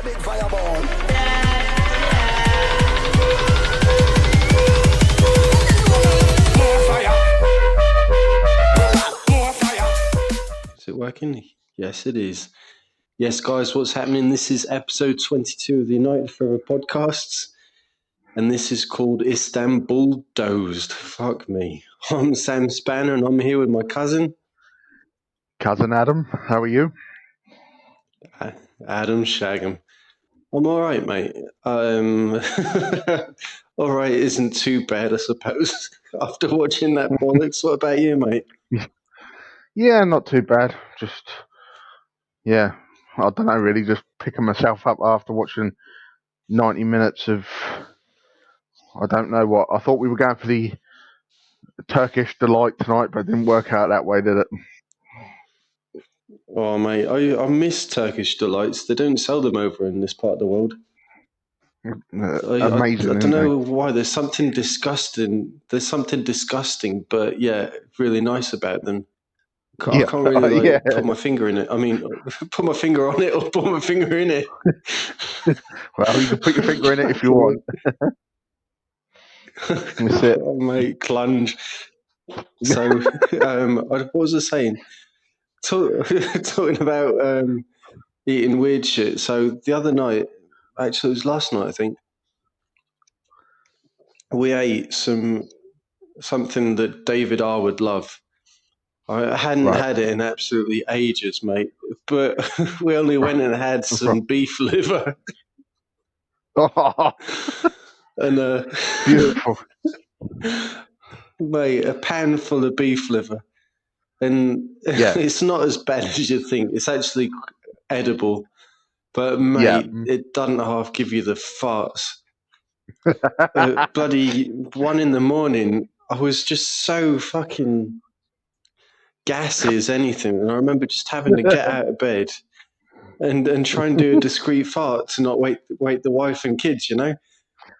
big fireball. More fire. More fire. Is it working? Yes, it is. Yes, guys, what's happening? This is episode 22 of the United Forever podcasts, and this is called Istanbul-dozed. Fuck me. I'm Sam Spanner, and I'm here with my cousin. Cousin Adam, how are you? Adam Shagham. I'm all right, mate. All right isn't too bad, I suppose, after watching that bollocks. What about you, mate? Yeah, not too bad. I don't know, really, just picking myself up after watching 90 minutes of, I don't know what. I thought we were going for the Turkish delight tonight, but it didn't work out that way, did it? Oh, mate, I miss Turkish delights. They don't sell them over in this part of the world. Amazing. I don't know why. There's something disgusting. But yeah, really nice about them. I can't really put my finger in it. I mean, put my finger on it or put my finger in it. Well, you can put your finger in it if you want. That's it. Oh, mate, clunge. So, what was I saying? Talking about eating weird shit. So the other night, actually, it was last night, I think. We ate something that David R would love. I hadn't had it in absolutely ages, mate. But we only went and had some beef liver. And beautiful. Mate, a pan full of beef liver. And it's not as bad as you think. It's actually edible. But, mate, it doesn't half give you the farts. Bloody 1 a.m, I was just so fucking gassy as anything. And I remember just having to get out of bed and try and do a discreet fart to not wake the wife and kids, you know?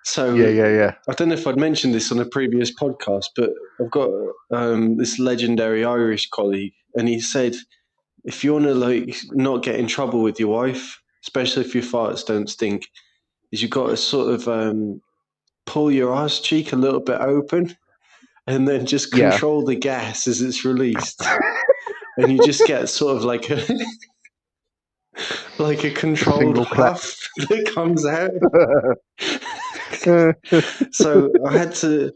So I don't know if I'd mentioned this on a previous podcast, but I've got this legendary Irish colleague, and he said, if you want to not get in trouble with your wife, especially if your farts don't stink, is you've got to sort of pull your arse cheek a little bit open and then just control the gas as it's released. And you just get sort of like a controlled puff that comes out. So I had to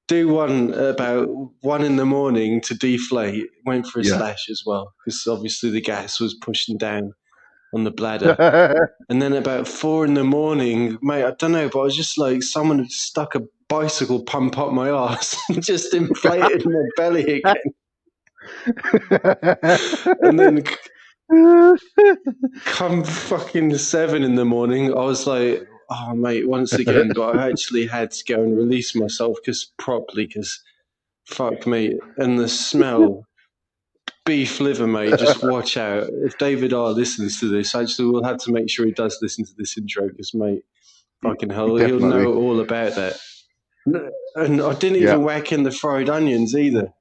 do one about 1 a.m. to deflate. Went for a slash as well, because obviously the gas was pushing down on the bladder. And then about 4 a.m, mate, I don't know, but I was just like someone had stuck a bicycle pump up my arse and just inflated my belly again. And then come fucking 7 a.m, I was like, oh, mate, once again, but I actually had to go and release myself because fuck me. And the smell, beef liver, mate, just watch out. If David R listens to this, actually, we'll have to make sure he does listen to this intro because, mate, fucking hell, he'll know all about that. And I didn't even whack in the fried onions either.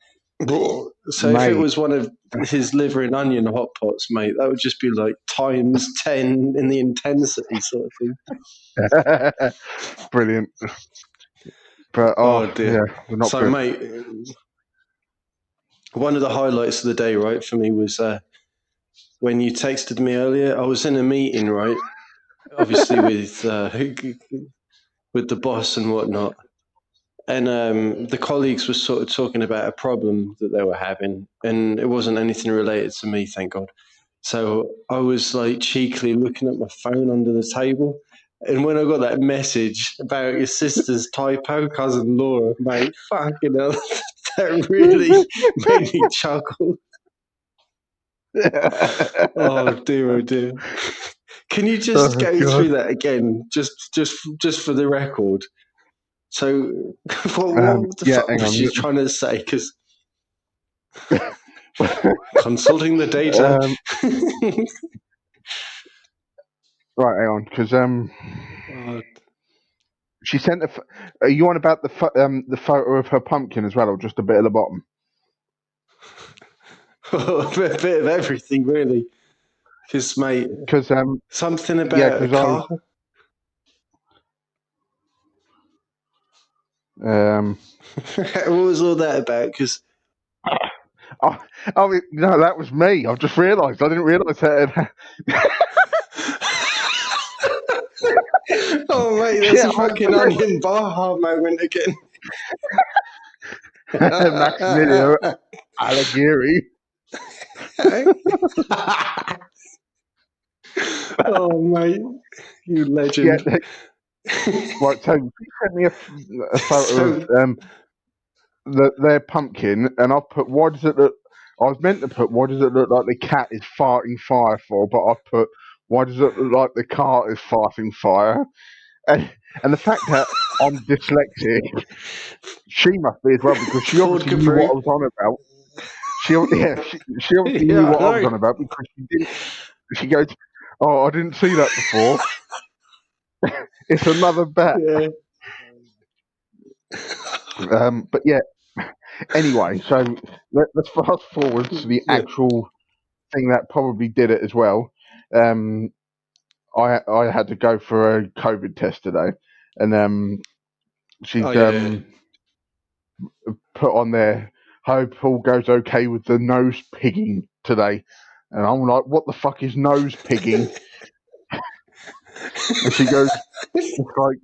So if it was one of his liver and onion hot pots, mate, that would just be like times 10 in the intensity sort of thing. Brilliant. But oh dear. We're not so good. Mate, one of the highlights of the day, right, for me was when you texted me earlier. I was in a meeting, right, obviously with the boss and whatnot. And the colleagues were sort of talking about a problem that they were having, and it wasn't anything related to me, thank God. So I was like cheekily looking at my phone under the table, and when I got that message about your sister's typo, cousin Laura, mate, fucking hell, that really made me chuckle. Oh dear. Can you just go through that again, just for the record? So, what the fuck was she trying to say? Because consulting the data. Right, hang on, because she sent are you on about the photo of her pumpkin as well, or just a bit at the bottom? A bit of everything, really. Because, mate, Because something yeah, about a because car. What was all that about? Because I mean, no, that was me. I've just realised. I didn't realise that. oh, mate, there's Shit, a fucking onion Baja moment again. Maximilian Allegri. oh, mate, you Yeah, legend. right. So he sent me a photo of So, their pumpkin, and I've put, why does it look? I was meant to put, why does it look like the cat is farting fire for? But I put, why does it look like the car is farting fire? And, and the fact that I'm dyslexic, she must be as well, because she Ford obviously knew what Capri. I was on about. She obviously knew yeah, I what I was know. on about, because she didn't. She goes, "Oh, I didn't see that before. It's another bet." Yeah. But yeah. Anyway, so let's fast forward to the Yeah. actual thing that probably did it as well. Um, I had to go for a COVID test today, and Oh, she's yeah. put on there, "Hope all goes okay with the nose pigging today," and I'm like, "What the fuck is nose pigging?" And she goes, "It's like."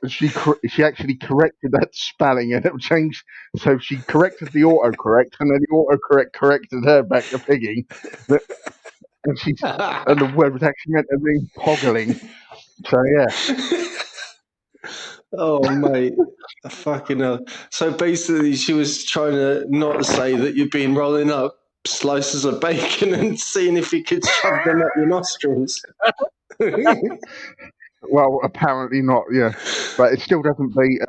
She actually corrected that spelling, and it changed. So she corrected the autocorrect, and then the autocorrect corrected her back to pigging. And she's and the word was actually meant to mean poggling. So yeah, oh, mate. Fucking hell. So basically, she was trying to not say that you've been rolling up slices of bacon and seeing if you could shove them up your nostrils. well, apparently not. Yeah, but it still doesn't beat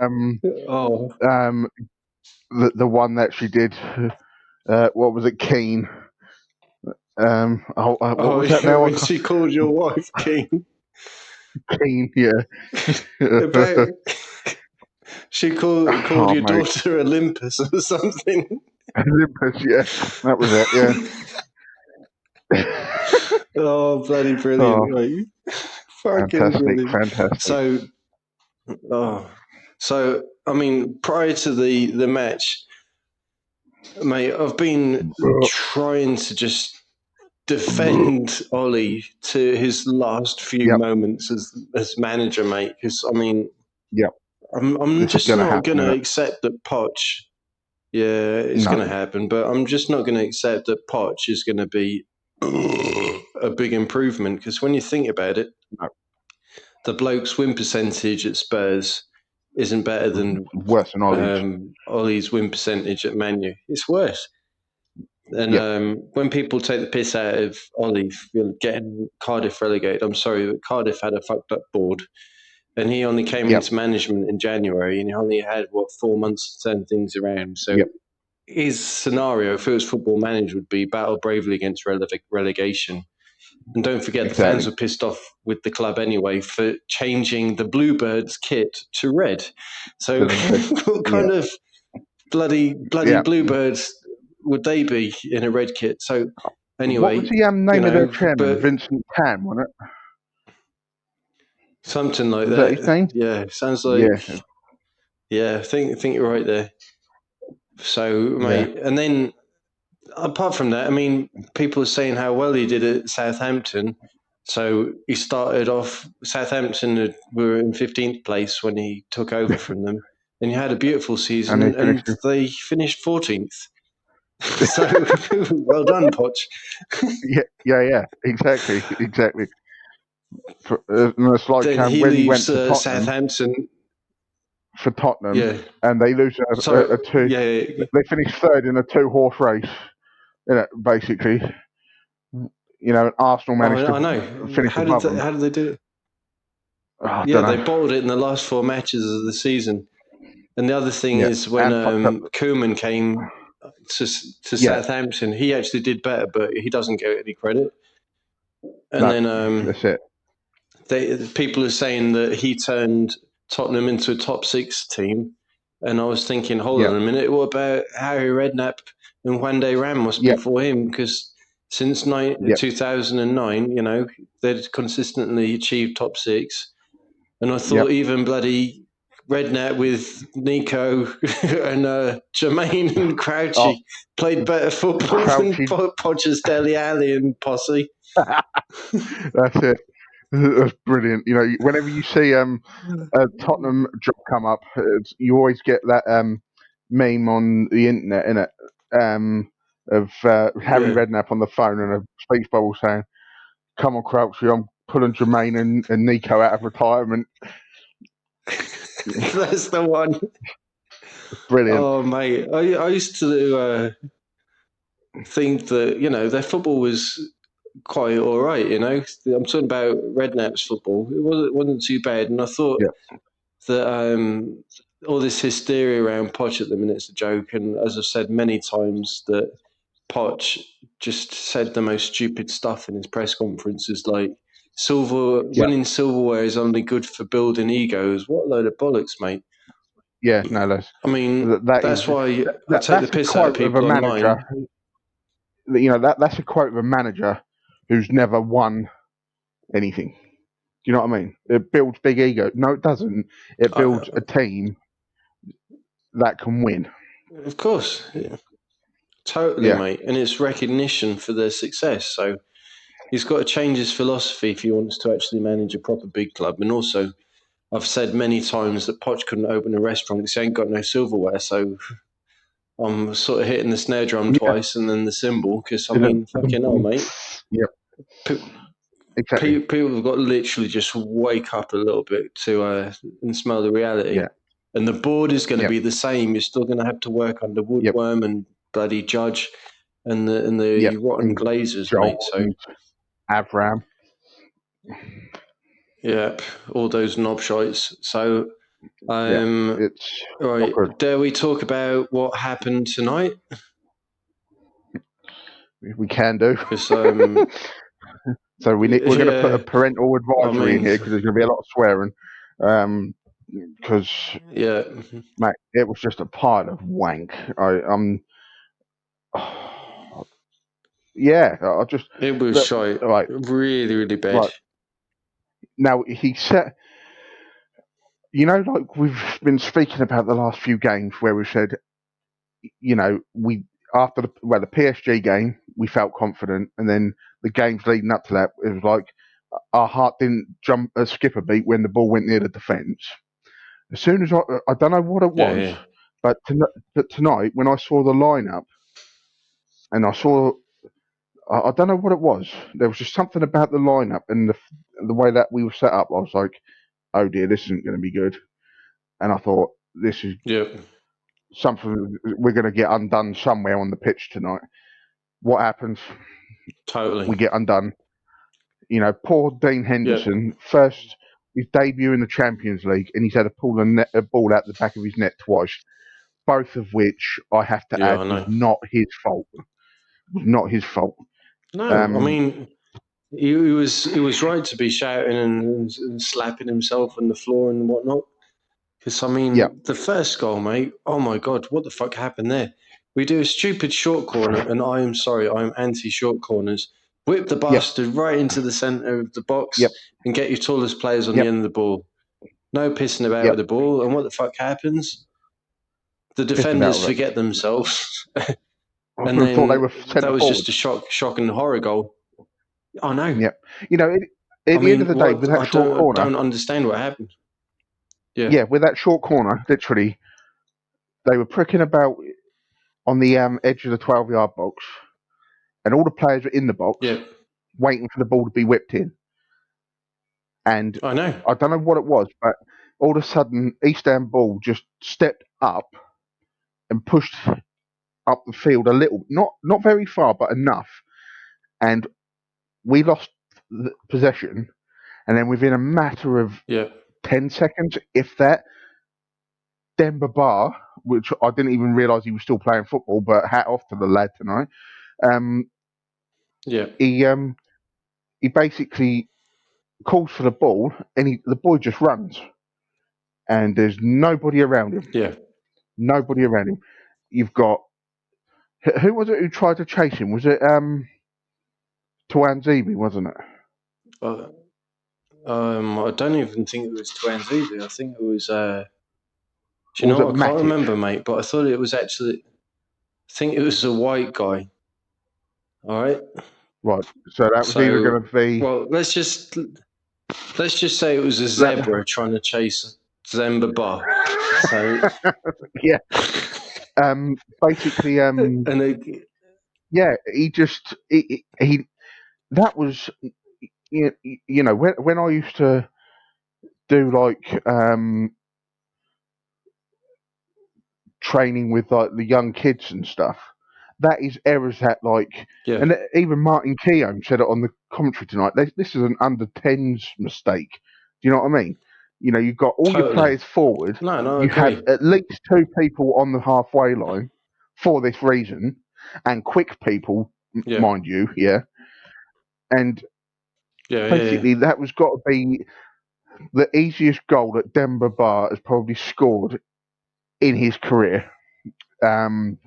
oh, the one that she did. What was it, Keen? What was that yeah, now? when she called your wife King. Keen, yeah. About, she called Oh your mate, daughter Olympus or something. Olympus, yeah, that was it. Yeah. oh, bloody brilliant, Oh, mate. Fucking fantastic, brilliant. fantastic. So, so I mean, prior to the match, mate, I've been trying to just defend Ollie to his last few Yep, moments as manager, mate. Because I mean, yep. I'm This is just gonna not happen, going to isn't it? accept that Poch. Yeah, it's No. going to happen, but I'm just not going to accept that Poch is going to be a big improvement. Because when you think about it, No. the bloke's win percentage at Spurs isn't better than Worse than Ollie's. Ollie's win percentage at Man U. It's worse. And Yep. when people take the piss out of Ollie for getting Cardiff relegated, I'm sorry, but Cardiff had a fucked up board. And he only came Yep. into management in January, and he only had, 4 months to turn things around. So Yep. his scenario, if it was Football Manager, would be battle bravely against relegation. And don't forget, the fans Exactly. were pissed off with the club anyway for changing the Bluebirds kit to red. So what Yeah. kind of bloody Yeah. Bluebirds would they be in a red kit? So What was anyway, the name of their chairman? but Vincent Tan, wasn't it? something like Was that his that. name? Yeah, sounds like, Yeah. yeah, I think you're right there. So, Yeah. mate, and then apart from that, I mean, people are saying how well he did at Southampton. So he started off, Southampton were in 15th place when he took over from them. And he had a beautiful And they season, finished. and they finished 14th. So well done, Poch. Yeah. Exactly. And it's like Then he when he leaves went to Tottenham Southampton. for Tottenham, Yeah. and they lose a So, two. yeah. They finished third in a 2-horse race. Basically, and Arsenal Oh, managed to I know. finish above them. How did they do it? Oh, I Yeah, don't they know. bottled it in the last 4 matches of the season. And the other thing Yeah, is when and fucked up. Koeman came to Yeah, Southampton, he actually did better, but he doesn't get any credit. And no, then that's it. people are saying that he turned Tottenham into a top 6 team. And I was thinking, hold Yeah, on a minute, what about Harry Redknapp and Juan de Ramos yeah, before him? Because since Yep. 2009. You know, they'd consistently achieved top six, and I Yep. thought even bloody Redknapp with Nico and Jermaine and Crouchy Oh, played better football than Crouchy. Podgers, Dele Alli, and Posse. That's it. That's brilliant. You know, whenever you see a Tottenham job come up, you always get that meme on the internet, innit? Of Harry Yeah. Redknapp on the phone and a speech bubble saying, "Come on, Crouchy, I'm pulling Jermaine and Nico out of retirement." That's the one. Brilliant. Oh, mate. I used to think that, you know, their football was quite all right, you know. I'm talking about Redknapp's football. It wasn't too bad. And I thought Yeah. that all this hysteria around Poch at the minute's a joke. And as I've said many times, that Poch just said the most stupid stuff in his press conferences, like winning silverware is only good for building egos. What a load of bollocks, mate. Yeah, no, I mean, that's why I take the that's a piss out of quote of a people manager. online. You know, that's a quote of a manager who's never won anything. Do you know what I mean? It builds big ego. No, it doesn't. It builds a team that can win. Of course. Yeah. Totally, Yeah, mate. And it's recognition for their success. So he's got to change his philosophy if he wants to actually manage a proper big club. And also, I've said many times that Poch couldn't open a restaurant because he ain't got no silverware. So I'm sort of hitting the snare drum yeah, twice and then the cymbal because, I mean, fucking hell, mate. yeah, exactly. People have got to literally just wake up a little bit to and smell the reality. Yeah, And the board is going to yeah, be the same. You're still going to have to work under yep, Woodworm and bloody Judge and yep. the rotten And Glazers, Joel mate. So and Avram. yeah, all those knobshites. So Yeah, it's not right, good. dare we talk about what happened tonight? We can do. Because So we're going to put a yeah, parental I advisory in mean, here because there's going to be a lot of swearing. Because yeah, mate, it was just a pile of wank. Yeah, I just it was look, shite, right, really, really bad. right now he said, you know, like we've been speaking about the last few games where we said, you know, we after the PSG game we felt confident, and then the games leading up to that it was like our heart didn't skip a beat when the ball went near the defence. As soon as I don't know what it Yeah, was, yeah, but tonight when I saw the lineup and I saw, I don't know what it was. There was just something about the lineup and the way that we were set up. I was like, oh dear, this isn't going to be good. And I thought, this is yeah, something we're going to get undone somewhere on the pitch tonight. What happens? totally. We get undone. You know, poor Dean Yeah, Henderson, first his debut in the Champions League, and he's had to pull a ball out the back of his net twice, both of which I have to yeah, add I was know. not his fault. Was not his fault. No, I mean, he was right to be shouting and slapping himself on the floor and whatnot. Because, I Yeah, mean, the first goal, mate, oh my God, what the fuck happened there? We do a stupid short corner, and I am sorry, I'm anti short corners. Whip the yeah, bastard right into the centre of the box yep, and get your tallest players on the yep, end of the ball. No pissing about with yep. the ball. And what the fuck happens? The Pissing out defenders of it. forget themselves. And I thought they were then that centre was just forwards. a shock and horror goal. I know. Yep. You know, I at the end of mean, the day, what with that I short corner, don't understand what happened. Yeah, yeah, with that short corner, literally, they were pricking about on the edge of the 12-yard box, and all the players were in the box yeah, waiting for the ball to be whipped in. And I know. I don't know what it was, but all of a sudden, Istanbul just stepped up and pushed up the field a little, not very far, but enough. And we lost the possession. And then within a matter of Yeah, 10 seconds, if that, Demba Ba, which I didn't even realise he was still playing football, but hat off to the lad tonight. Um, yeah, he basically calls for the ball, and the boy just runs, and there's nobody around him. yeah. Nobody around him. You've got who was it who tried to chase him? Was it Twanzebe, wasn't it? I don't even think it was Twanzebe. I think it was. Do you Or was know it what? I can't Matic? remember, mate. But I thought it was actually. I think it was a white guy. All right. Right. So that was either going to be. Well, let's just say it was a zebra trying to chase Zemba Bar. So Yeah. Basically, and yeah, he just he that was you know when I used to do like training with like the young kids and stuff. That is errors that like, yeah, and even Martin Keown said it on the commentary tonight. This is an under 10s mistake. Do you know what I mean? You know, you've got all your totally. players forward. No, I You have agree. at least two people on the halfway line for this reason, and quick people, Yeah, mind you, yeah. And yeah. basically, that was got to be the easiest goal that Demba Ba has probably scored in his career. And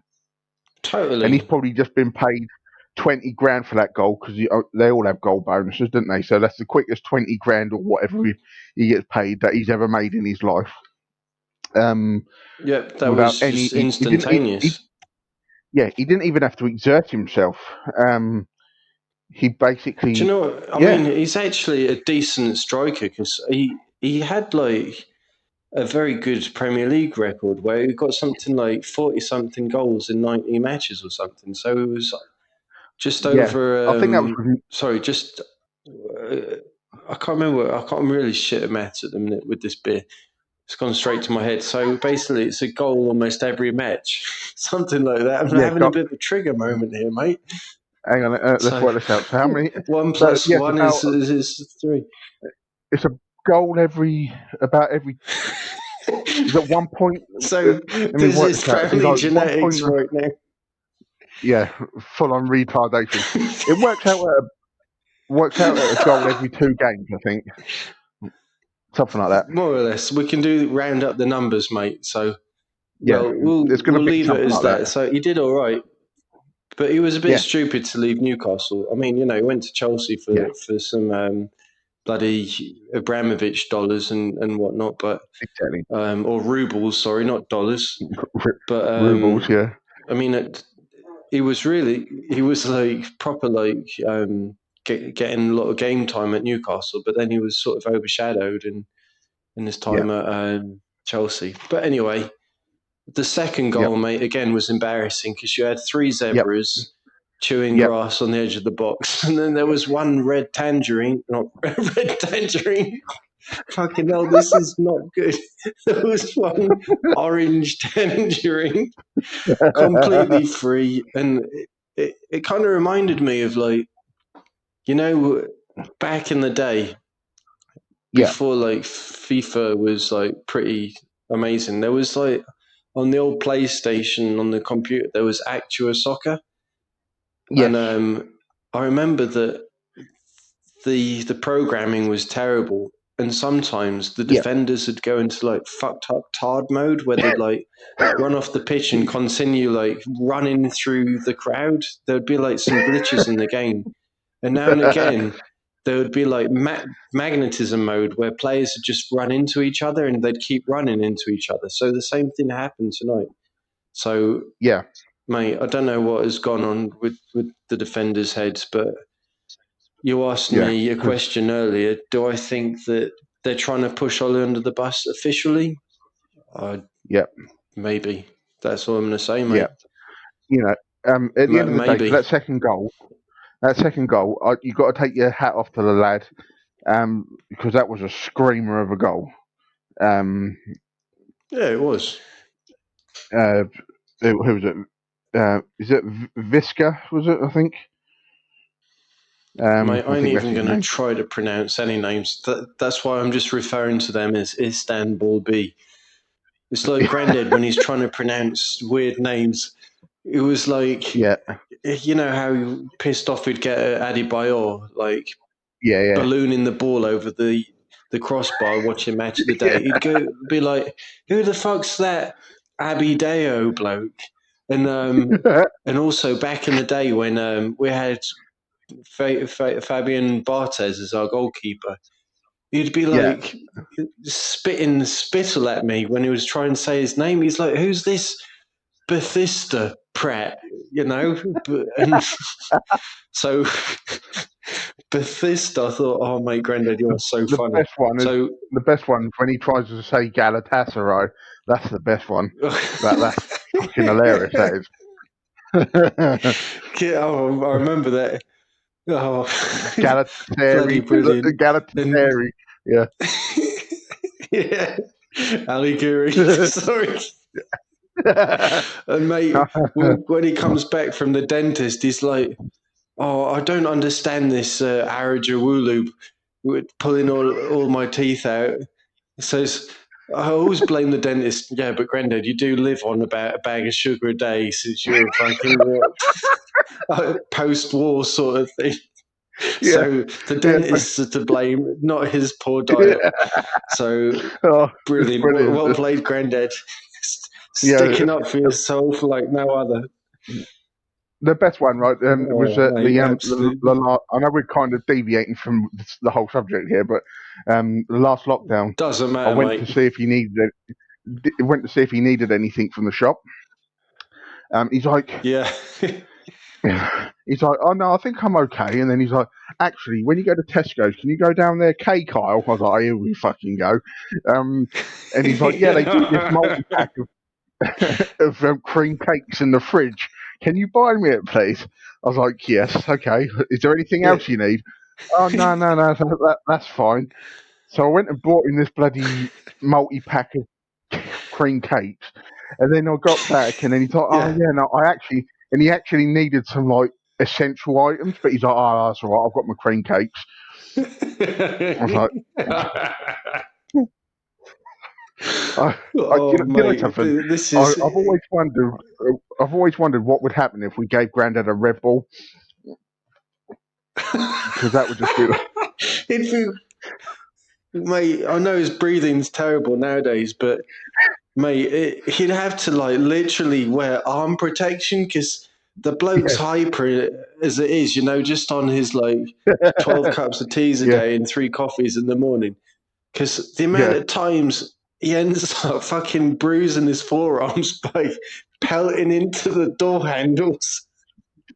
Totally. he's probably just been paid 20 grand for that goal because they all have goal bonuses, don't they? So that's the quickest 20 grand or whatever he gets paid that he's ever made in his life. Yep, that Without was any, just instantaneous. he didn't even have to exert himself. He Do you basically, know what? I mean, yeah, he's actually a decent striker because he had like a very good Premier League record where he got something like 40 something goals in 90 matches or something. So it was just yeah. over. I think that was Sorry, just I can't remember. I can't really shit a maths at the minute with this beer. It's gone straight to my head. So basically, it's a goal almost every match, something like that. I'm having a bit of a trigger moment here, mate. Hang on, let's So work this out. So how many? one So plus yes, one about is three. it's a goal about every. Is it 1 point? So Let me this work is this out. Is he family like 1 genetics point? right now. Yeah, full on retardation. It works out at a goal every 2 games, I think, something like that. More or less, we can round up the numbers, mate. So Yeah, it's going to we'll be leave it something as like that. that. So he did all right, but he was a bit Yeah, stupid to leave Newcastle. I mean, he went to Chelsea yeah, for some bloody Abramovich dollars and whatnot, but exactly. or rubles, sorry, not dollars. But Rubles, yeah, I mean, he was like proper like getting a lot of game time at Newcastle, but then he was sort of overshadowed in his yeah, time at Chelsea. But anyway, the second yep, goal, mate, again was embarrassing because you had three yep, zebras chewing yep. grass on the edge of the box, and then there was one red tangerine, not red tangerine. Fucking hell, this is not good. There was one orange tangerine, completely free, and it kind of reminded me of like, back in the day Yeah, before like FIFA was like pretty amazing. There was like on the old PlayStation on the computer there was Actua Soccer, and yes, I remember that the programming was terrible, and sometimes the yeah, defenders would go into like fucked up tard mode where they'd like run off the pitch and continue like running through the crowd. There would be like some glitches in the game, and now and again there would be like magnetism mode where players would just run into each other and they'd keep running into each other. So the same thing happened tonight. So, yeah, mate, I don't know what has gone on with the defenders' heads, but you asked yeah. me a Because question earlier. Do I think that they're trying to push Ollie under the bus officially? yeah, Maybe. That's all I'm going to say, yeah. mate. You know, at the end of the day, for Maybe. that second goal, you got to take your hat off to the lad, because that was a screamer of a goal. Yeah, it was. Who was it? Is it Visca? Was it? I think. Mate, I I ain't think that's even his going to name. try to pronounce any names. That's why I'm just referring to them as Istanbul B. It's like Grandad when he's trying to pronounce weird names. It was like, Yeah, you know how pissed off he'd get at Adebayor, like yeah, ballooning the ball over the crossbar watching Match of the Day. He'd be like, who the fuck's that Abideo bloke? And yeah, and also back in the day when we had Fabian Barthez as our goalkeeper. He'd be Yeah. like spitting spittle at me when he was trying to say his name. He's like, "Who's this Bethesda Pratt?" You know, and so Bethesda. I thought, "Oh, mate, Grandad, you're so The funny." best one is So when he tries to say Galatasaray. That's the best one. That's fucking hilarious. That is. oh, I remember that. Oh, bloody Galatasaray. brilliant! Galatasaray. Yeah. Yeah, Ali Guri. Sorry. And mate, when he comes back from the dentist, he's like, "Oh, I don't understand this Arajawulu pulling all my teeth out." So I always blame the dentist. Yeah, but Grandad, you do live on about a bag of sugar a day since you're fucking post-war sort of thing. Yeah. So the dentists are to blame, not his poor diet. So brilliant. Well played, Grandad. Sticking up for yourself like no other. The best one, right? Was mate, I know we're kind of deviating from the whole subject here, but the last lockdown, doesn't matter, I went mate. to see if he needed anything from the shop. He's like, Yeah. he's like, oh no, I think I'm okay. And then he's like, actually, when you go to Tesco's, can you go down there, cake aisle? I was like, here we fucking go. And he's like, yeah, they keep this multi-pack of cream cakes in the fridge. Can you buy me it, please? I was like, yes, okay. Is there anything else you need? Oh, no, that's fine. So I went and bought him this bloody multi-pack of cream cakes. And then I got back, and then he thought, oh, yeah, no, he actually needed some, like, essential items, but he's like, oh, that's all right, I've got my cream cakes. I was like, this is. I've always wondered what would happen if we gave Grandad a Red Bull, because that would just be like, mate, I know his breathing's terrible nowadays, but mate, he'd have to like literally wear arm protection because the bloke's hyper as it is, you know, just on his like 12 cups of teas a day and 3 coffees in the morning. Because the amount of times he ends up fucking bruising his forearms by pelting into the door handles.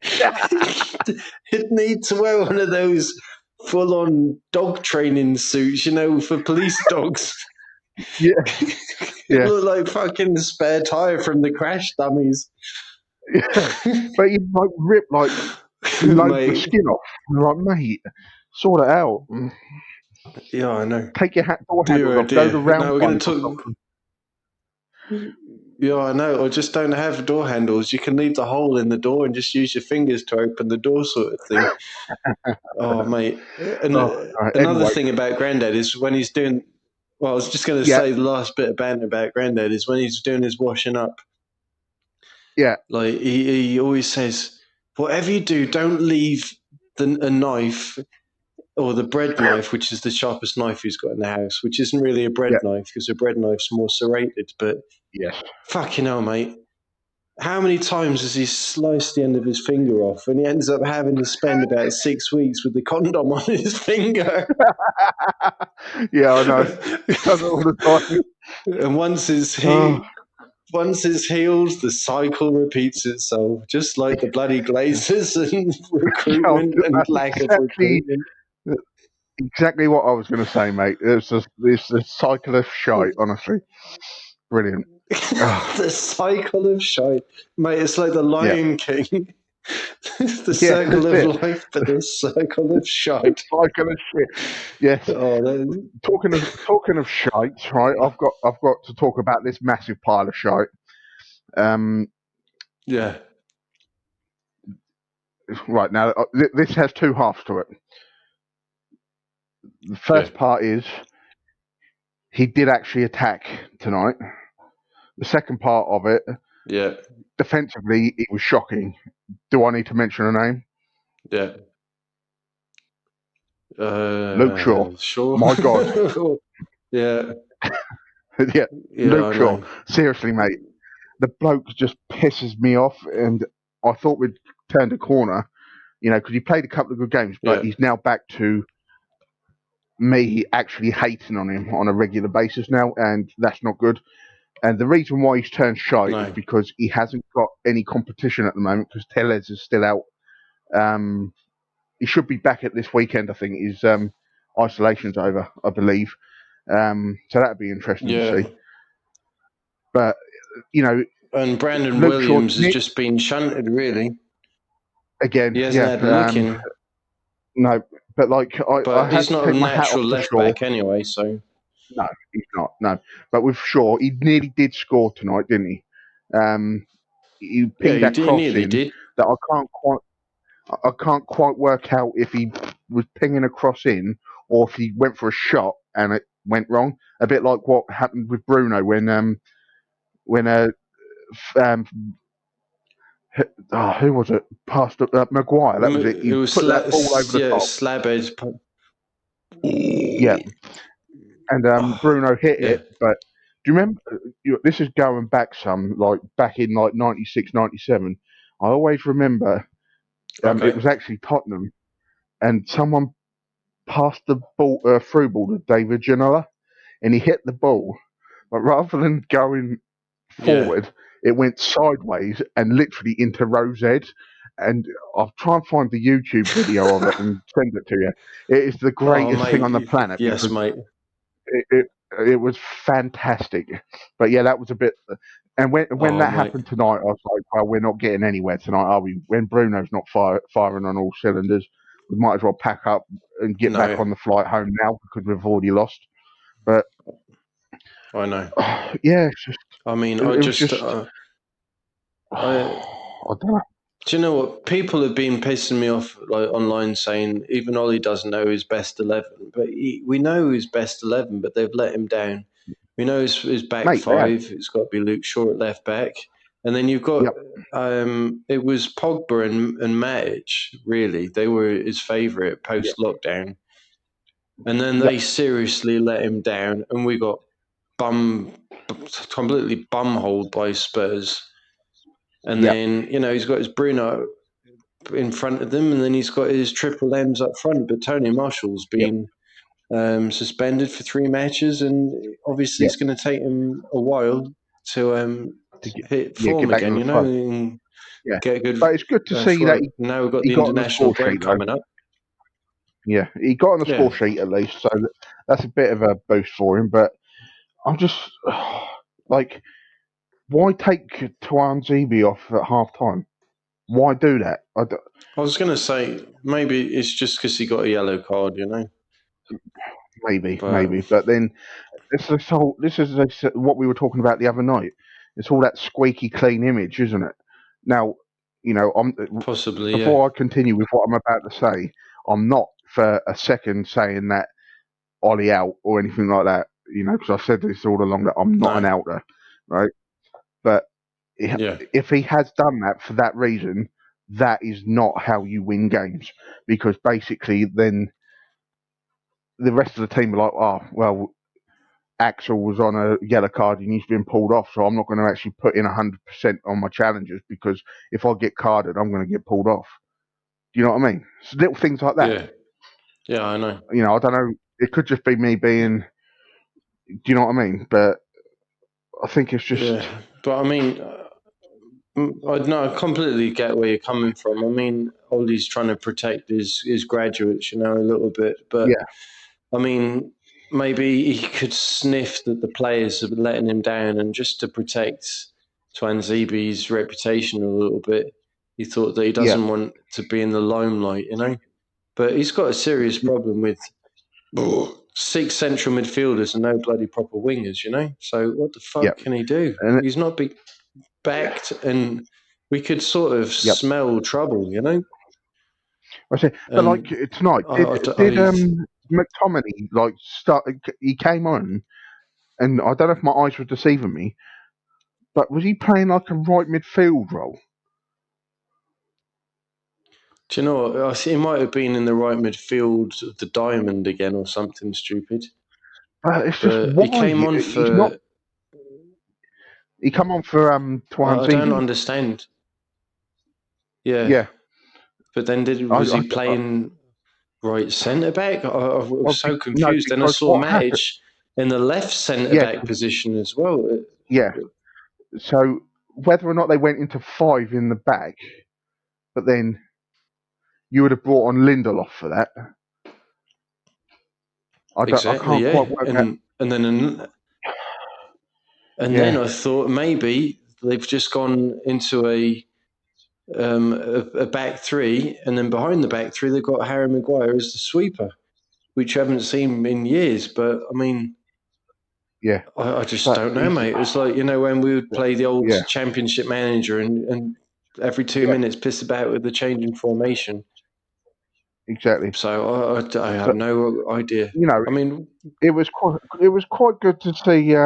He'd need to wear one of those full-on dog training suits, you know, for police dogs. Yeah. It looked like fucking spare tire from the Crash Dummies. But he'd like rip like loads of skin off. I'm like, mate, sort it out. Yeah, I know. Take your door handles off. Go to round we're one. Going to talk. Yeah, I know. Or just don't have door handles. You can leave the hole in the door and just use your fingers to open the door, sort of thing. Oh, mate. Another thing about Grandad is when he's doing. Well, I was just going to say the last bit of banter about Grandad is when he's doing his washing up. Yeah. Like he always says, whatever you do, don't leave a knife or the bread knife, which is the sharpest knife he's got in the house, which isn't really a bread knife because a bread knife's more serrated. But fucking hell, mate. How many times has he sliced the end of his finger off and he ends up having to spend about 6 weeks with the condom on his finger? Yeah, I know. Does it all the time. And once it's healed, the cycle repeats itself, just like the bloody Glazers and recruitment and lack of recruitment. Exactly what I was going to say, mate. It's the cycle of shite, honestly. Brilliant. The cycle of shite. Mate, it's like the Lion King. The circle of life, but the circle of shite. Cycle of shit. Yes. Talking of shite, right? I've got to talk about this massive pile of shite. Yeah. Right now, this has 2 halves to it. The first part is he did actually attack tonight. The second part of it, defensively, it was shocking. Do I need to mention a name? Yeah. Luke Shaw. Sure. My God. Yeah. Luke Shaw. Seriously, mate. The bloke just pisses me off, and I thought we'd turned a corner, because he played a couple of good games, but Yeah. he's now back to me actually hating on him on a regular basis now, and that's not good. And the reason why he's turned shy is No. because he hasn't got any competition at the moment because Tellez is still out. He should be back at this weekend, I think. His isolation's over, I believe. So that'd be interesting to Yeah. see. But, And Brandon Luke Shaw, Williams has just been shunted, really. again, He hasn't had a look in. No, but I But have he's to not a take my hat natural off to left Shaw. back anyway, so. No, he's not. No, but with Shaw, he nearly did score tonight, didn't he? He Yeah, pinged that he cross nearly in did. that I can't quite work out if he was pinging a cross in or if he went for a shot and it went wrong. A bit like what happened with Bruno when who was it? Passed Maguire. That was it. He It was put that ball over the top. slab edge. Yeah, and Bruno hit Yeah. it. But do you remember? This is going back back in 96, 97. I always remember Okay. it was actually Tottenham, and someone passed the ball through ball to David Ginola, and he hit the ball, but rather than going forward, it went sideways and literally into Rowhedge. And I'll try and find the YouTube video of it and send it to you. It is the Oh, greatest thing on the mate. planet Yes, because mate. it was fantastic. But yeah, that was a bit. And when Oh, that mate. happened tonight, I was like, well, we're not getting anywhere tonight, are we? When Bruno's not firing on all cylinders, we might as well pack up and get back No, on the flight home now because we've already lost. But I know. yeah, it's just, I mean, it I was just. just. I I don't know. Do you know what? People have been pissing me off like online saying even Ollie doesn't know his best 11. But we know his best 11, but they've let him down. We know his back Mate, they have. five. It's got to be Luke Shaw at left back. And then you've got, Yep. it was Pogba and Matic, really. They were his favourite post-lockdown. And then they seriously let him down. And we got completely bumholed by Spurs. And then, he's got his Bruno in front of them, and then he's got his triple M's up front. But Tony Marshall's been suspended for 3 matches, and obviously it's going to take him a while to hit form get back again, on the front. and get good. But it's good to see right. that Now we've got he the got on the international score break sheet, coming up. Yeah, he got on the score sheet at least, so that's a bit of a boost for him. But I'm just like, why take Tuan Zebi off at half time? Why do that? I was going to say maybe it's just because he got a yellow card, Maybe, but then this is what we were talking about the other night. It's all that squeaky clean image, isn't it? Now, possibly. Before I continue with what I'm about to say, I'm not for a second saying that Ollie out or anything like that. Because I've said this all along that I'm not an outer, right? But if he has done that for that reason, that is not how you win games. Because basically, then the rest of the team are like, oh, well, Axel was on a yellow card and he's been pulled off, so I'm not going to actually put in 100% on my challenges because if I get carded, I'm going to get pulled off. Do you know what I mean? It's little things like that. Yeah, I know. I don't know. It could just be me being. Do you know what I mean? But I think it's just. Yeah, but I mean, I completely get where you're coming from. I mean, Ollie's trying to protect his graduates, a little bit. But I mean, maybe he could sniff that the players are letting him down, and just to protect Twanzibi's reputation a little bit, he thought that he doesn't want to be in the limelight, But he's got a serious problem with 6 central midfielders and no bloody proper wingers, So what the fuck can he do? He's not backed, and we could sort of smell trouble, I say, but like tonight, did McTominay start? He came on, and I don't know if my eyes were deceiving me, but was he playing like a right midfield role? Do you know what? I think he might have been in the right midfield of the diamond again or something stupid. It's just why he came on he's for. not. He come on for I don't Twanzibi. understand. Yeah. Yeah. But then was he playing right centre back? I was so confused. Then I saw Matic in the left centre back position as well. Yeah. So whether or not they went into 5 in the back, but then you would have brought on Lindelof for that. I can't quite work out. And then I thought maybe they've just gone into a back three, and then behind the back three they've got Harry Maguire as the sweeper, which I haven't seen in years. But I mean, I just don't know, mate. It's like, when we would play the old Championship Manager and every 2 minutes piss about with the changing formation. Exactly. So I have no idea. I mean, it was quite good to see.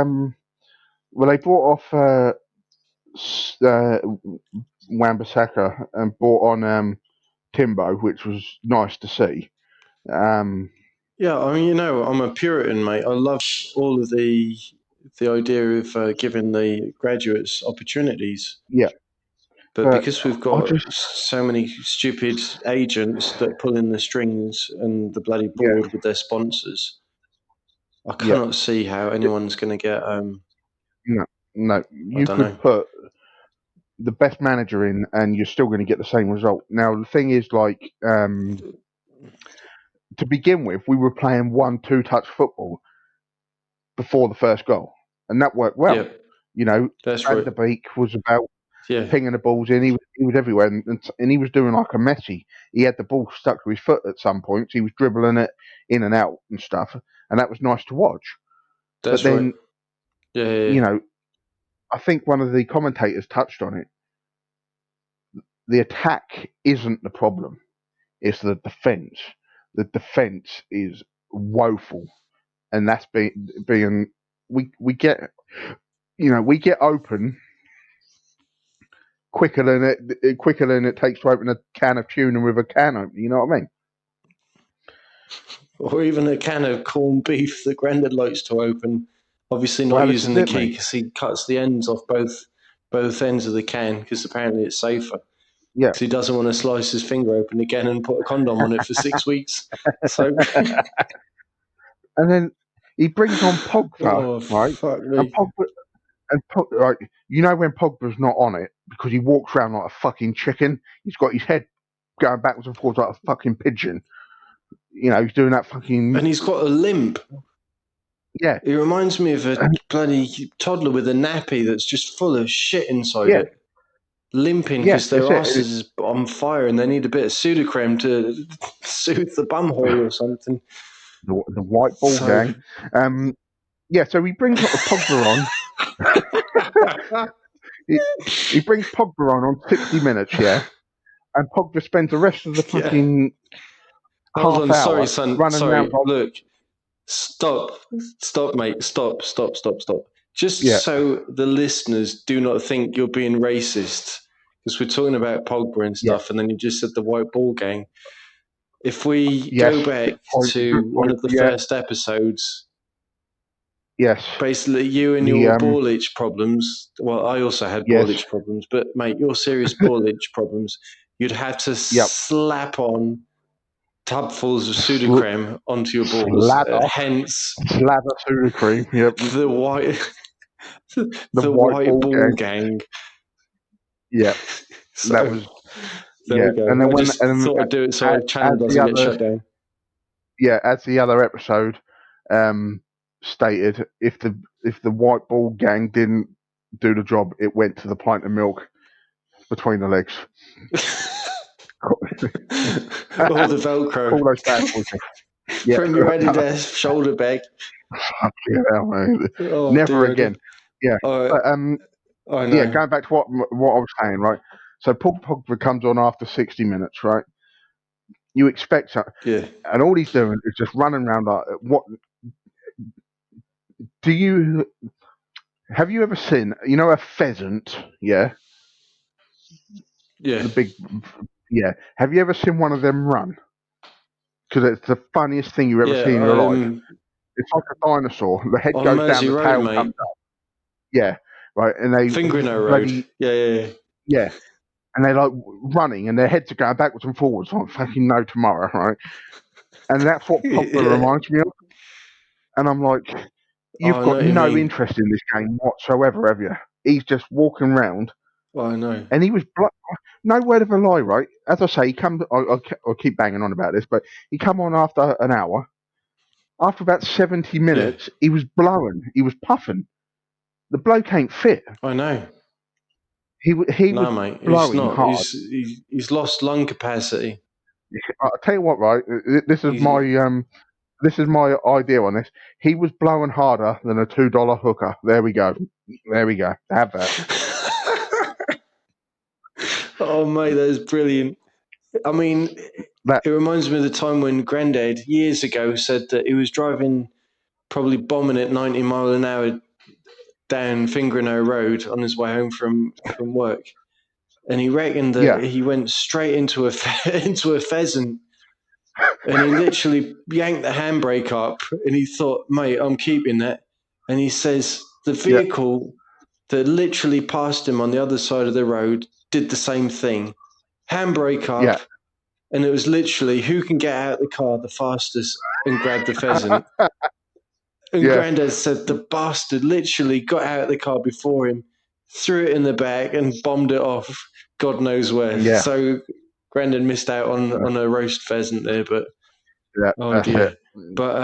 Well, they brought off Wan-Bissaka and brought on Timbo, which was nice to see. Yeah, I mean, I'm a Puritan, mate. I love all of the idea of giving the graduates opportunities. Yeah. But because we've got so many stupid agents that pull in the strings and the bloody board with their sponsors, I cannot see how anyone's going to get. No. You could put the best manager in, and you're still going to get the same result. Now, the thing is, like, to begin with, we were playing 1-2 touch football before the first goal, and that worked well. That's Van de Beek was about pinging the balls in. He was everywhere, and he was doing like a Messi. He had the ball stuck to his foot at some points. He was dribbling it in and out and stuff, and that was nice to watch. That's but then, I think one of the commentators touched on it. The attack isn't the problem; it's the defense. The defense is woeful, and that's being we get open quicker than it takes to open a can of tuna with a can opener. You know what I mean? Or even a can of corned beef that Grandad likes to open. Obviously not using the key because he cuts the ends off both ends of the can because apparently it's safer. Yeah. Because he doesn't want to slice his finger open again and put a condom on it for 6 weeks. So. And then he brings on Pogba, right? Fuck me. And Pogba, right? When Pogba's not on it because he walks around like a fucking chicken. He's got his head going backwards and forwards like a fucking pigeon. He's doing that fucking... And he's got a limp. Yeah. He reminds me of a bloody toddler with a nappy that's just full of shit inside it. Limping because their ass is on fire and they need a bit of Sudocrem to soothe the bumhole or something. The white ball gang. So he brings Pogba on. he brings Pogba on 60 minutes, and Pogba spends the rest of the fucking Hold on, half sorry, hour son. running Sorry, around. Look. Stop, mate. Stop. Just so the listeners do not think you're being racist, because we're talking about Pogba and stuff, and then you just said the white ball gang. If we go back to one of the first episodes, basically you and your ballage problems. Well, I also had ballage problems, but mate, your serious ballage problems, you'd have to slap on tubfuls of Sudocrem onto your balls. Hence, slather Sudocrem. Yep. The white ball gang. Yeah. So, that was. There we go. And then I just thought I'd do it so our channel doesn't get shut down. Yeah, as the other episode stated, if the white ball gang didn't do the job, it went to the pint of milk between the legs. Or the Velcro. All those bad boys. From your Adidas shoulder bag. Fucking hell, man. Never again. Yeah. But, going back to what I was saying, right? So Pogba comes on after 60 minutes, right? You expect something. Yeah. And all he's doing is just running around like, what? Have you ever seen, a pheasant? Yeah. Yeah. The big, Have you ever seen one of them run? Because it's the funniest thing you've ever seen in your life. It's like a dinosaur. The head goes Mersey down, the Road, tail mate. comes up. Yeah, right. And they Fingrino Road. Yeah. Yeah. and they're like running, and their heads are going backwards and forwards like fucking no tomorrow, right? And that's what Pogba Yeah. reminds me of. And I'm like, you've I know got what you no mean. interest in this game whatsoever, have you? He's just walking around, I know. and he was no word of a lie, right? As I say, he come. I'll keep banging on about this, but he come on after an hour. After about 70 Yeah, minutes, he was blowing. He was puffing. The bloke ain't fit. I know. He was No, mate, he's blowing not. hard. He's lost lung capacity. I'll tell you what, right? He's, This is my idea on this. He was blowing harder than a $2 hooker. There we go. There we go. Have that. oh, mate, that is brilliant. I mean, That it reminds me of the time when Grandad years ago said that he was driving, probably bombing at 90 mile an hour down Fingrano Road on his way home from work, and he reckoned that yeah. he went straight into a into a pheasant, and he literally yanked the handbrake up, and he thought, "Mate, I'm keeping that." And he says the Yeah. vehicle that literally passed him on the other side of the road did the same thing, handbrake up, Yeah. and it was literally who can get out of the car the fastest and grab the pheasant. And Yeah. Grandad said the bastard literally got out of the car before him, threw it in the back, and bombed it off God knows where. Yeah. So Grandad missed out on a roast pheasant there, but Yeah. oh That's it. dear. But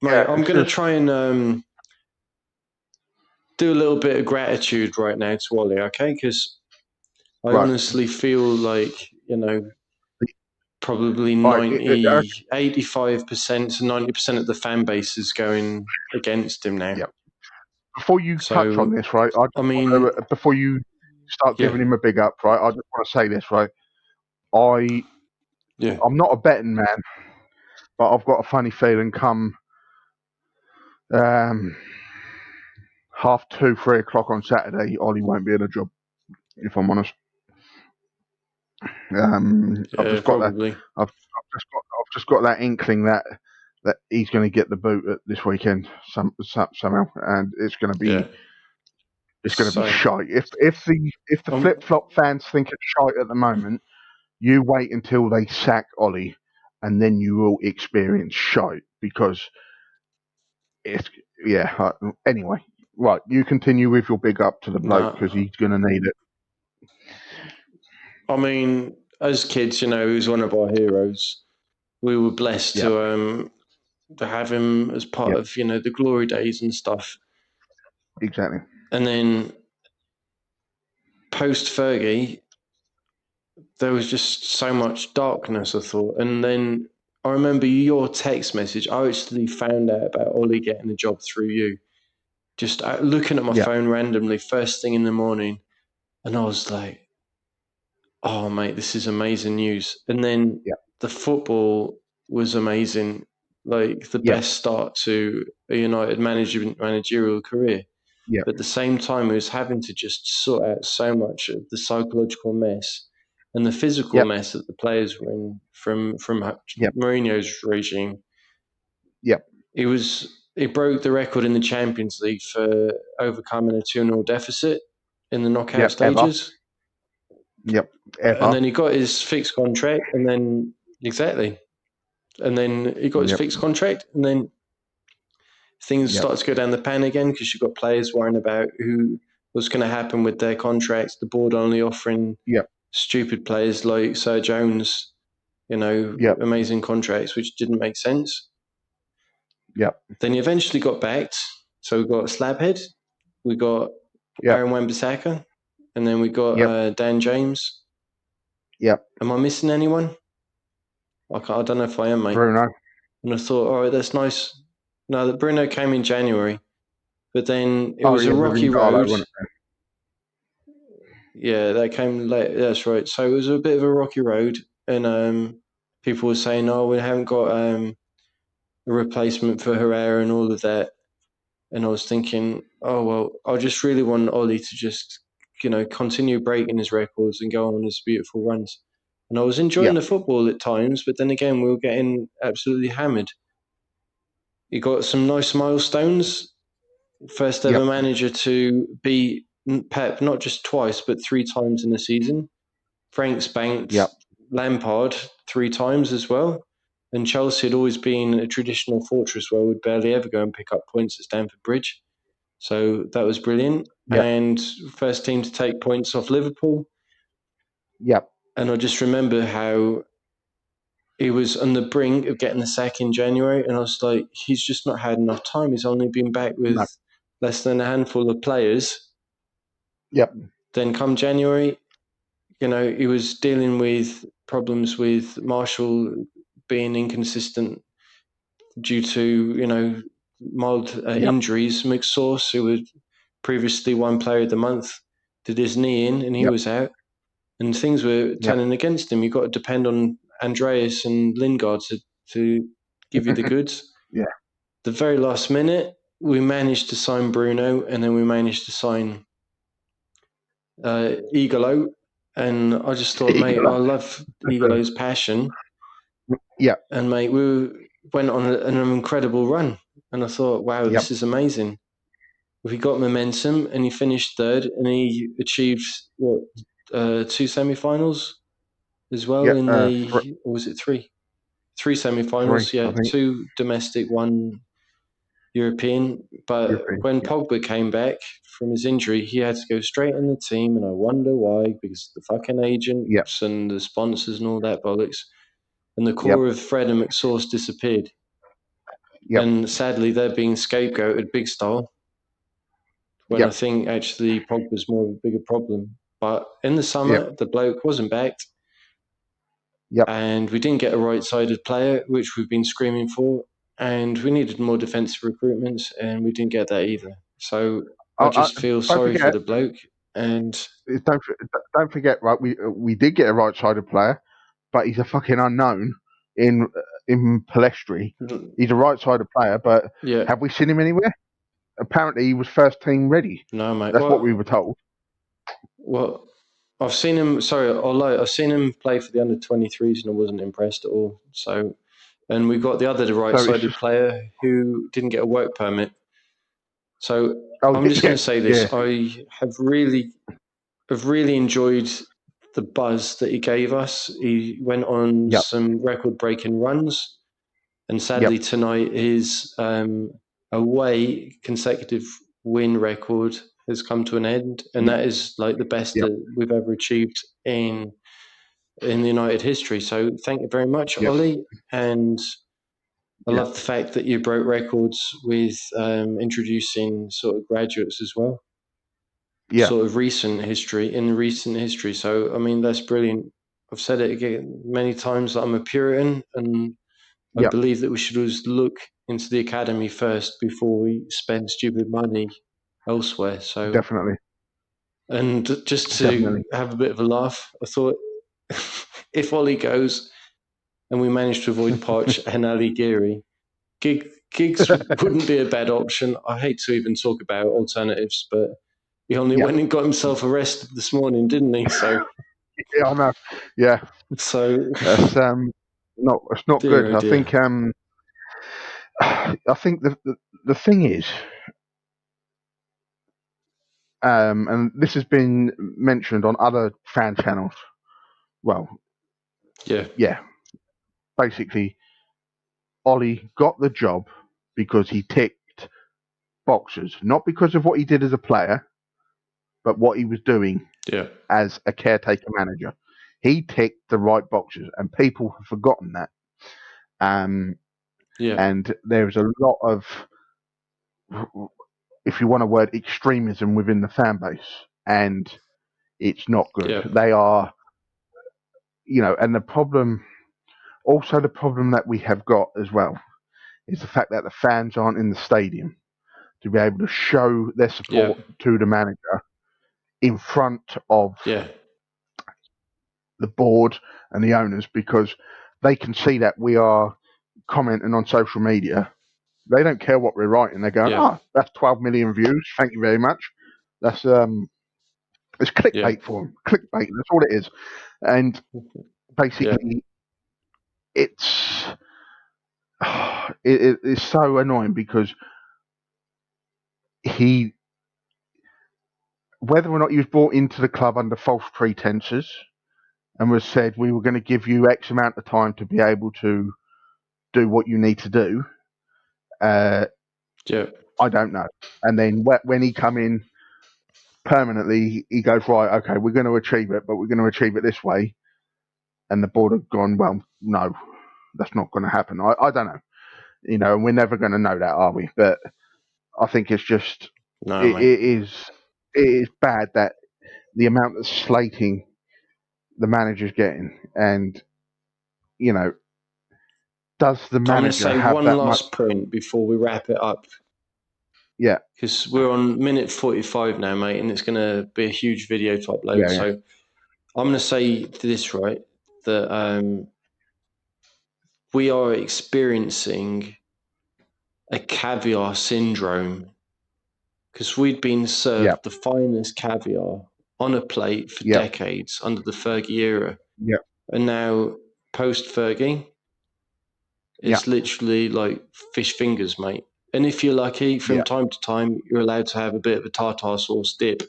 mate, Yeah. I'm It's gonna just try and do a little bit of gratitude right now to Ollie, okay? Because I right. honestly feel like, probably Right. 85% to 90% of the fan base is going against him now. Yeah. Before you touch on So, this, right? I mean, Before you start yeah, giving him a big up, right? I just want to say this, right? I'm yeah. not a betting man, but I've got a funny feeling come um, 2:30, 3:00 on Saturday, Ollie won't be in a job. If I'm honest, I've Yeah, just got that. probably. I've just got that inkling that he's going to get the boot this weekend somehow, and Yeah. it's going to be So, shite. If the um, flip flop fans think it's shite at the moment, you wait until they sack Ollie, and then you will experience shite because it's yeah. Anyway, right, you continue with your big up to the bloke no, because he's going to need it. I mean, as kids, he was one of our heroes. We were blessed Yeah, to have him as part yeah, of, the glory days and stuff. exactly. And then post Fergie, there was just so much darkness, I thought. And then I remember your text message. I actually found out about Ollie getting the job through you. Just looking at my Yeah, phone randomly, first thing in the morning, and I was like, "Oh, mate, this is amazing news!" And then yeah, the football was amazing, like the yeah, best start to a United managerial career. yeah, But at the same time, he was having to just sort out so much of the psychological mess and the physical yeah, mess that the players were in from yeah, Mourinho's regime. yeah, He broke the record in the Champions League for overcoming a 2-0 deficit in the yeah. knockout Ever, stages. yep, And ever, then he got his fixed contract, and then exactly. And then he got his yep, fixed contract, and then things yep, started to go down the pan again because you've got players worrying about what's going to happen with their contracts. The board only offering yep, stupid players like Sir Jones, yep, amazing contracts, which didn't make sense. yep, Then he eventually got backed. So we got Slabhead, we got yep, Aaron Wan-Bissaka, and then we got yep, Dan James. yep. Am I missing anyone? I don't know if I am, mate. Bruno. And I thought, all right, that's nice. No, that Bruno came in January, but then it Oh was yeah, a with rocky Ingalo, road. wasn't it? Yeah, that came late. That's right. So it was a bit of a rocky road, and people were saying, "Oh, we haven't got a replacement for Herrera and all of that." And I was thinking, "Oh well, I just really want Ollie to just, continue breaking his records and go on his beautiful runs." And I was enjoying Yeah, the football at times, but then again, we were getting absolutely hammered. He got some nice milestones. First ever yep, manager to beat Pep not just twice but 3 times in a season. Frank's banked Yep. Lampard 3 times as well. And Chelsea had always been a traditional fortress where we'd barely ever go and pick up points at Stamford Bridge. So that was brilliant. Yep. And first team to take points off Liverpool. Yep. And I just remember how he was on the brink of getting the sack in January. And I was like, he's just not had enough time. He's only been back with No. less than a handful of players. Yep. Then come January, he was dealing with problems with Marshall being inconsistent due to, mild Yep. injuries. McSauce, who was previously one player of the month, did his knee in and he Yep. was out. And things were turning against him. You've got to depend on Andreas and Lingard to give you the goods. Yeah. The very last minute, we managed to sign Bruno, and then we managed to sign Igalo. And I just thought, mate, I love Igalo's passion. Yeah. And, mate, we went on an incredible run. And I thought, wow, this is amazing. He got momentum and he finished third and he achieved, 2 semi-finals as well in the, or was it 3? 3 semi-finals, 3, I think. 2 domestic, 1 European. But European, when Pogba came back from his injury, he had to go straight in the team, and I wonder why, because the fucking agents and the sponsors and all that bollocks. And the core of Fred and McSauce disappeared. And sadly, they're being scapegoated big style, when I think actually Pogba's more of a bigger problem. But in the summer, the bloke wasn't backed. And we didn't get a right-sided player, which we've been screaming for. And we needed more defensive recruitments, and we didn't get that either. So I just feel sorry for the bloke. And don't forget, right? We did get a right-sided player, but he's a fucking unknown in Palestri. He's a right-sided player, but have we seen him anywhere? Apparently, he was first team ready. No, mate. That's what we were told. Well, I've seen him. Sorry, although I've seen him play for the under-23s, and I wasn't impressed at all. So, and we got the other right-sided player who didn't get a work permit. So I'm just going to say this: I have really enjoyed the buzz that he gave us. He went on some record-breaking runs, and sadly tonight his away consecutive win record has come to an end, and that is like the best that we've ever achieved in the United history. So thank you very much, Ollie, and I love the fact that you broke records with introducing sort of graduates as well. Sort of recent history. So I mean, that's brilliant. I've said it again many times that I'm a Puritan, and I believe that we should always look into the academy first before we spend stupid money elsewhere. So definitely. And just to have a bit of a laugh, I thought if Ollie goes and we manage to avoid Poch and Ali Geary, Giggs wouldn't be a bad option. I hate to even talk about alternatives, but he only went and got himself arrested this morning, didn't he? So yeah, I know. Yeah. So that's it's not good. Dear. I think the thing is, and this has been mentioned on other fan channels. Well, yeah. Basically, Ollie got the job because he ticked boxes, not because of what he did as a player, but what he was doing as a caretaker manager. He ticked the right boxes, and people have forgotten that. And there's a lot of, if you want a word, extremism within the fan base, and it's not good. They are, and the problem that we have got as well is the fact that the fans aren't in the stadium to be able to show their support to the manager in front of the board and the owners, because they can see that we are commenting on social media. They don't care what we're writing. They're going, that's 12 million views. Thank you very much. That's it's clickbait for them. Clickbait. That's all it is. And basically, it's it is so annoying because whether or not he was brought into the club under false pretenses and was said, we were going to give you X amount of time to be able to do what you need to do, Yeah. I don't know. And then when he come in permanently, he goes, right, okay, we're going to achieve it, but we're going to achieve it this way. And the board have gone, well, no, that's not going to happen. I don't know. And we're never going to know that, are we? But I think it's just, No, it mate. is bad that the amount of slating the manager's getting, and does the I'm going to manager say have one that much? last point before we wrap it up. Yeah, Because we're on minute 45 now, mate, and it's going to be a huge video to upload. Yeah. So I'm going to say this, right, that we are experiencing a caviar syndrome, because we'd been served the finest caviar on a plate for decades under the Fergie era. Yeah. And now, post-Fergie, it's literally like fish fingers, mate. And if you're lucky, from time to time, you're allowed to have a bit of a tartar sauce dip.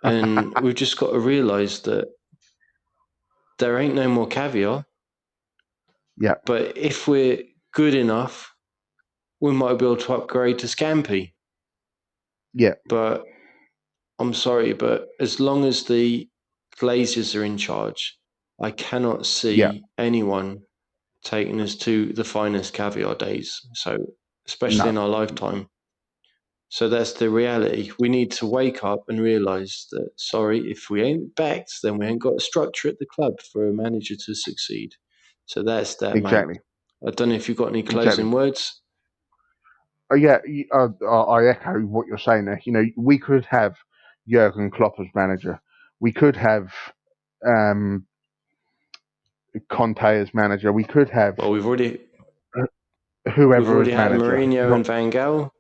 And we've just got to realise that there ain't no more caviar. Yeah. But if we're good enough, we might be able to upgrade to scampi. Yeah. But I'm sorry, but as long as the Glazers are in charge, I cannot see anyone taking us to the finest caviar days. So, especially in our lifetime. So that's the reality. We need to wake up and realise that, sorry, if we ain't backed, then we ain't got a structure at the club for a manager to succeed. So that's that, Exactly. mate. I don't know if you've got any closing words. Yeah, I echo what you're saying there. We could have Jurgen Klopp as manager. We could have Conte as manager. We could have We've already whoever as had manager. Mourinho and Van Gaal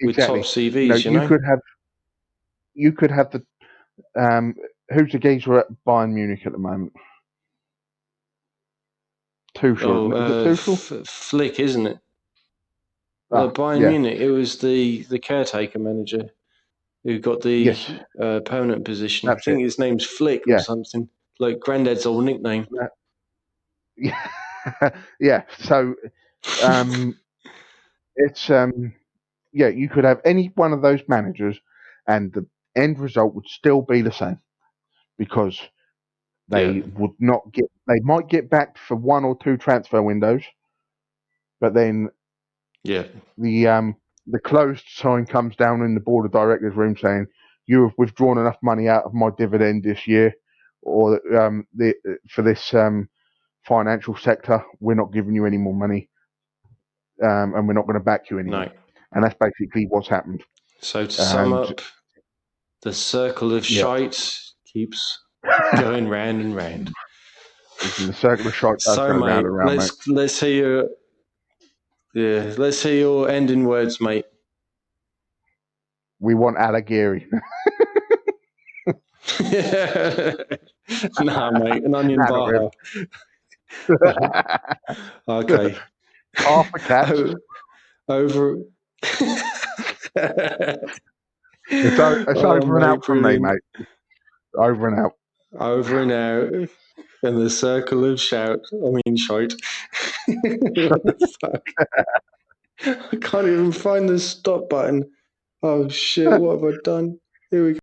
with top CVs. You could have the who's the geezer at Bayern Munich at the moment? Tuchel. Is it Tuchel? Flick, isn't it? Bayern Munich. It was the caretaker manager who got the permanent position. That's I think his name's Flick or something, like Granddad's old nickname. Yeah. So, it's you could have any one of those managers, and the end result would still be the same, because they would not get. They might get backed for one or two transfer windows, but then the closed sign comes down in the board of directors room saying, you have withdrawn enough money out of my dividend this year, or for this financial sector, we're not giving you any more money, and we're not going to back you anymore. No. And that's basically what's happened. So to sum up, the circle of shite keeps going round and round. The circle of shite does go round and round, mate. Let's hear your ending words, mate. We want Allegri. Nah, mate, an onion bar. Okay. Half a cat. Over. It's over and out from me, mate. Over and out. Over and out. And the circle of shite. What the fuck? I can't even find the stop button. Oh shit, what have I done? Here we go.